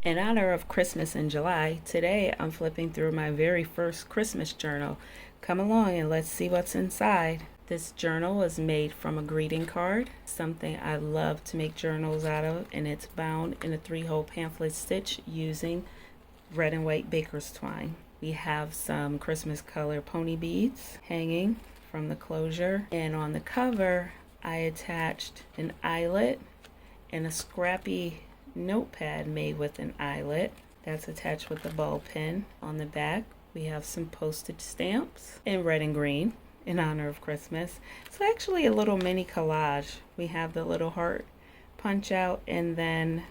In honor of Christmas in July, today I'm flipping through my very first Christmas journal. Come along and let's see what's inside. This journal was made from a greeting card, something I love to make journals out of, and it's bound in a 3-hole pamphlet stitch using red and white baker's twine. We have some Christmas color pony beads hanging from the closure, and on the cover I attached an eyelet and a scrappy notepad made with an eyelet that's attached with a ball pin. On the back we have some postage stamps in red and green in honor of Christmas. It's actually a little mini collage. We have the little heart punch out and then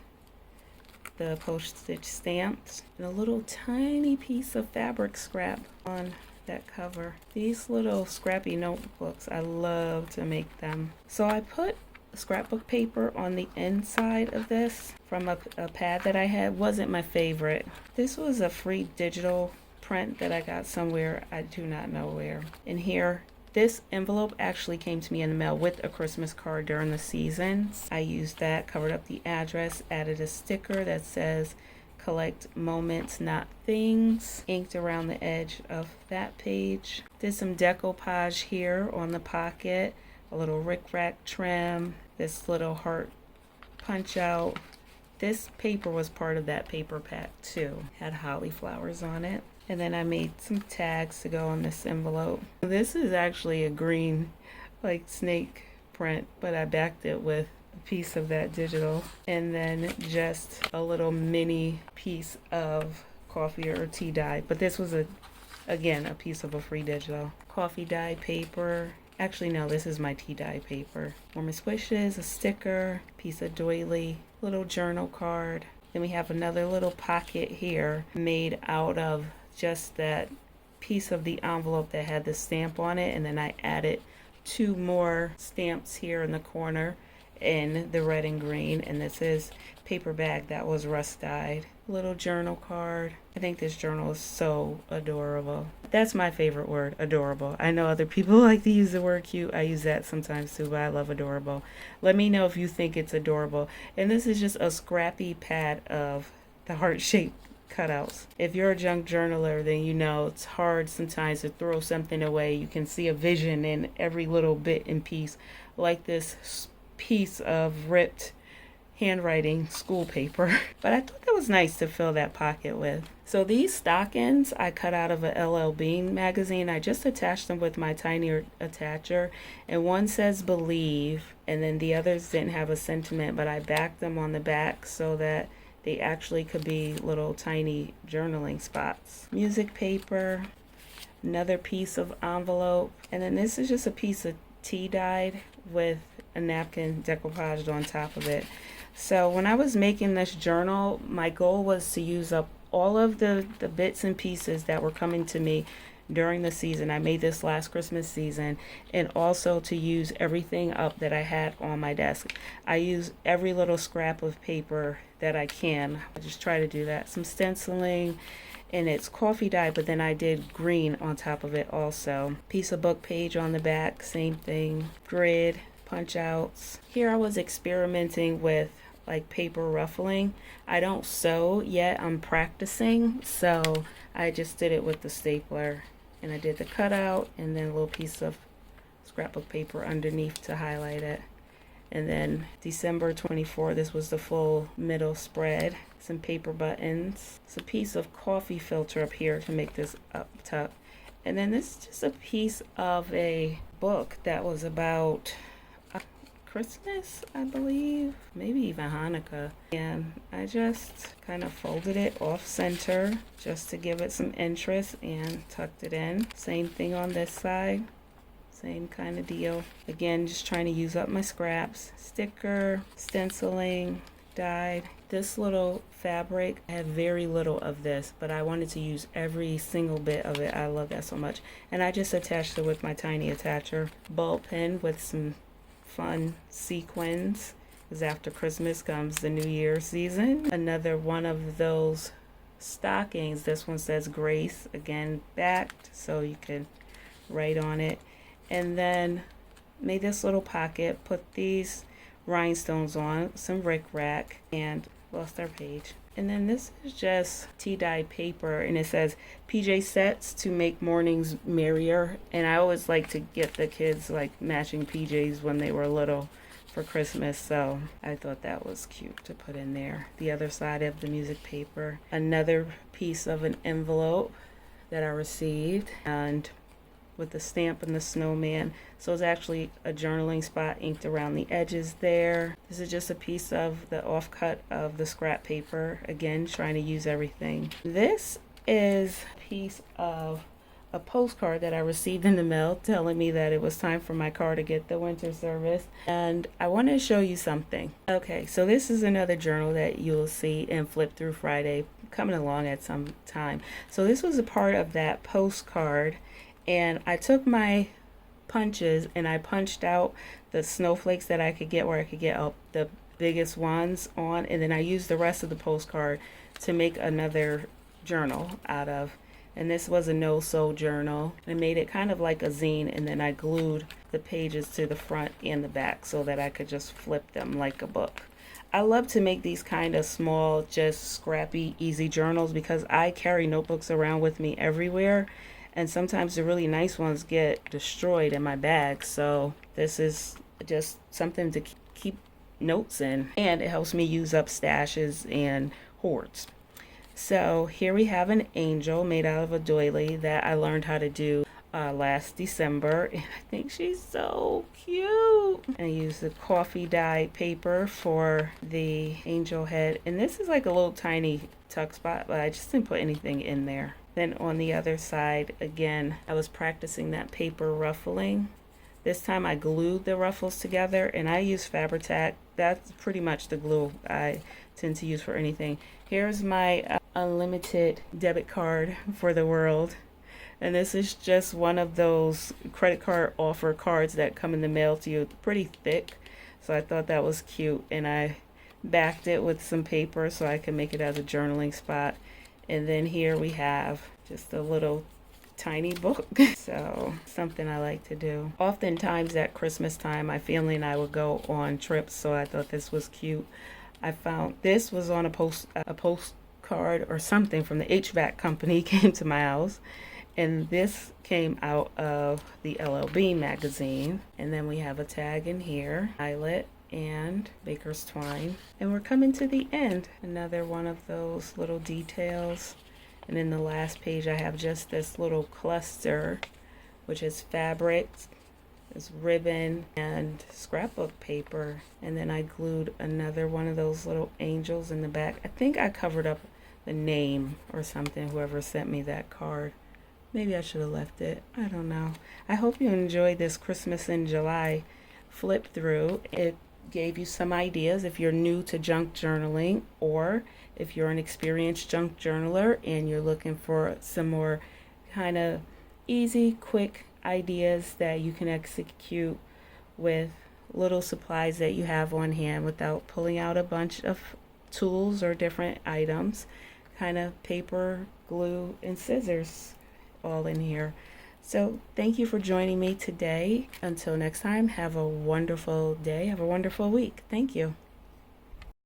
the postage stamps and a little tiny piece of fabric scrap on that cover. These little scrappy notebooks, I love to make them. So I put scrapbook paper on the inside of this from a pad that I had. Wasn't my favorite. This was a free digital print that I got somewhere, I do not know where. And here, this envelope actually came to me in the mail with a Christmas card during the season. I used that, covered up the address, added a sticker that says collect moments, not things, inked around the edge of that page. Did some decoupage here on the pocket, a little rickrack trim, this little heart punch out. This paper was part of that paper pack too. Had holly flowers on it. And then I made some tags to go on this envelope. This is actually a green like snake print, but I backed it with a piece of that digital and then just a little mini piece of coffee or tea dye. But this was again a piece of a free digital. Coffee dye paper. Actually, no, this is my tea dye paper. Warmest wishes, a sticker, piece of doily, little journal card. Then we have another little pocket here made out of just that piece of the envelope that had the stamp on it. And then I added 2 more stamps here in the corner in the red and green. And this is paper bag that was rust dyed. Little journal card. I think this journal is so adorable. That's my favorite word, adorable. I know other people like to use the word cute. I use that sometimes too, but I love adorable. Let me know if you think it's adorable. And this is just a scrappy pad of the heart-shaped cutouts. If you're a junk journaler, then you know it's hard sometimes to throw something away. You can see a vision in every little bit and piece, like this piece of ripped handwriting school paper. But I thought that was nice to fill that pocket with. So these stockings I cut out of a LL Bean magazine. I just attached them with my tiny attacher, and one says believe and then the others didn't have a sentiment, but I backed them on the back so that they actually could be little tiny journaling spots. Music paper, another piece of envelope, and then this is just a piece of tea dyed with a napkin decoupaged on top of it. So when I was making this journal, my goal was to use up all of the bits and pieces that were coming to me during the season. I made this last Christmas season, and also to use everything up that I had on my desk. I use every little scrap of paper that I can. I just try to do that. Some stenciling, and it's coffee dye, but then I did green on top of it also. Piece of book page on the back, same thing. Grid, punch outs. Here I was experimenting with like paper ruffling. I don't sew yet, I'm practicing, so I just did it with the stapler, and I did the cutout and then a little piece of scrapbook paper underneath to highlight it. And then December 24, this was the full middle spread. Some paper buttons. It's a piece of coffee filter up here to make this up tuck. And then this is just a piece of a book that was about Christmas, I believe, maybe even Hanukkah. And I just kind of folded it off center just to give it some interest and tucked it in. Same thing on this side. Same kind of deal. Again, just trying to use up my scraps. Sticker, stenciling, dyed. This little fabric, I had very little of this, but I wanted to use every single bit of it. I love that so much. And I just attached it with my tiny attacher. Ball pen with some fun sequins, because after Christmas comes the New Year season. Another one of those stockings. This one says Grace, again backed, so you can write on it. And then made this little pocket, put these rhinestones on, some rickrack, and lost our page. And then this is just tea-dyed paper, and it says PJ sets to make mornings merrier. And I always like to get the kids like matching PJs when they were little for Christmas, so I thought that was cute to put in there. The other side of the music paper, another piece of an envelope that I received, and with the stamp and the snowman. So it's actually a journaling spot inked around the edges there. This is just a piece of the offcut of the scrap paper. Again, trying to use everything. This is a piece of a postcard that I received in the mail telling me that it was time for my car to get the winter service. And I want to show you something. Okay, so this is another journal that you'll see in Flip Through Friday coming along at some time. So this was a part of that postcard, and I took my punches and I punched out the snowflakes that I could get, where I could get up the biggest ones on, and then I used the rest of the postcard to make another journal out of. And this was a no-sew journal. I made it kind of like a zine, and then I glued the pages to the front and the back so that I could just flip them like a book. I love to make these kind of small, just scrappy, easy journals because I carry notebooks around with me everywhere, and sometimes the really nice ones get destroyed in my bag. So this is just something to keep notes in, and it helps me use up stashes and hoards. So here we have an angel made out of a doily that I learned how to do last December, and I think she's so cute. And I used the coffee dye paper for the angel head, and this is like a little tiny tuck spot, but I just didn't put anything in there. Then on the other side, again, I was practicing that paper ruffling. This time I glued the ruffles together, and I used Fabri-Tac. That's pretty much the glue I tend to use for anything. Here's my unlimited debit card for the world. And this is just one of those credit card offer cards that come in the mail to you, pretty thick. So I thought that was cute, and I backed it with some paper so I could make it as a journaling spot. And then here we have just a little tiny book. So something I like to do. Oftentimes at Christmas time, my family and I would go on trips, so I thought this was cute. I found this was on a postcard or something from the HVAC company came to my house, and this came out of the LLB magazine. And then we have a tag in here, eyelet and baker's twine, and we're coming to the end. Another one of those little details. And in the last page I have just this little cluster, which is fabric, this ribbon, and scrapbook paper. And then I glued another one of those little angels in the back. I think I covered up the name or something, whoever sent me that card. Maybe I should have left it. I don't know. I hope you enjoyed this Christmas in July flip through. It gave you some ideas if you're new to junk journaling, or if you're an experienced junk journaler and you're looking for some more kind of easy, quick ideas that you can execute with little supplies that you have on hand without pulling out a bunch of tools or different items. Kind of paper, glue, and scissors all in here. So thank you for joining me today. Until next time, have a wonderful day. Have a wonderful week. Thank you.